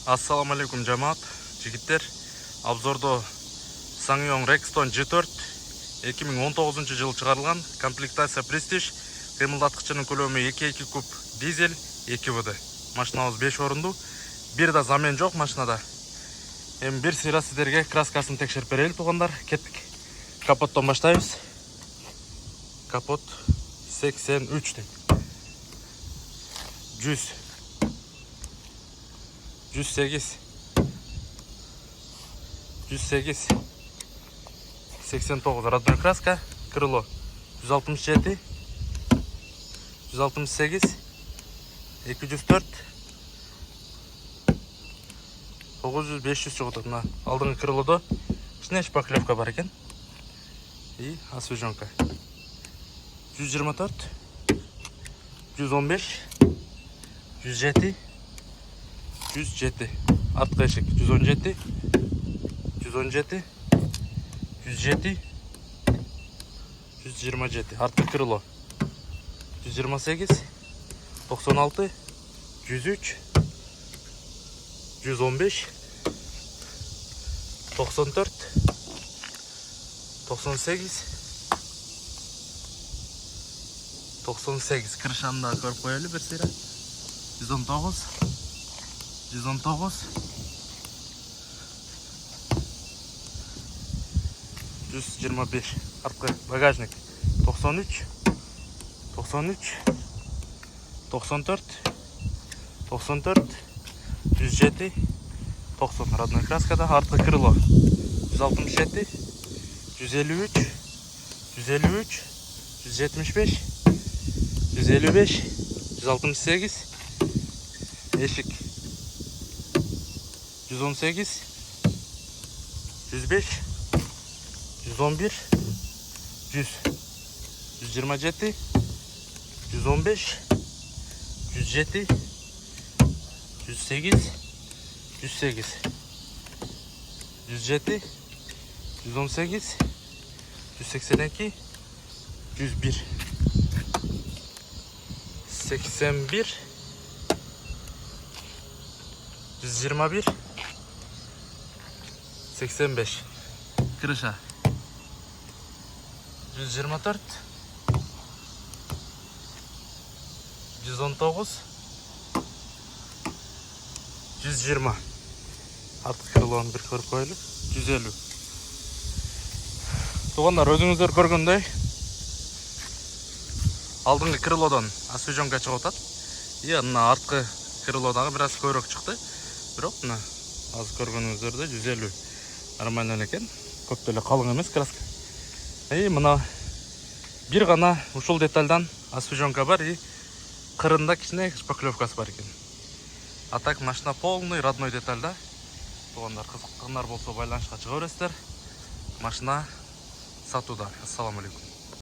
Ассаламу алейкум жамаат, жигиттер. Обзордо Ssangyong Rexton G4 2019 жылы чыгарылган комплектация Prestige, кыймылдаткычынын көлөмү 2.2 куб дизель 2 ВД. Машинабыз 5 орунду. Бир да замен жок машинада. Эми бир сыйра сиздерге краскасын текшерип берели туугандар. Кеттик. Капоттон баштайбыз. Капот 83 дейт. 108 89 родной краска, крыло 167 168 204 900 500 чыгат. Мына алдыңкы крылодо кичине шпаклевка бар экен. И освежонка 124 115 107 107. Арткы эшик 117 117 107 127. Арткы крыло 128 96 103 115 94 98 98. Крышаны да көрүп коелу бир сыйра. 119 119 125. Арткы багажник 93 93 94 94 107 90. Родной краскада. Арткы крыло 167 153 153 175 155 168. Эшик 118 105 111 100 127 115 107 108 108 107 118 182 101 81 121 85. Крыша 124 119 120. Арткы крылону бир көрүп коелу. 150. Туугандар, өзүңүздөр көргөндөй алдыңкы крылодон освежонка чыгып атат. И мына арткы крылодагы бир аз көбүрөөк чыкты. Бирок мына азыр көргөнүңүздөрдөй 150 нормально экен. Көп деле калың эмес краска. И мына бир гана ушул детальдан освежонка бар и кырында кичине шпаклевкасы бар экен. А так машина полный родной детальда. Туугандар, кызыккандар болсо байланышка чыга бересиздер. Машина сатууда. Ассаламу алейкум.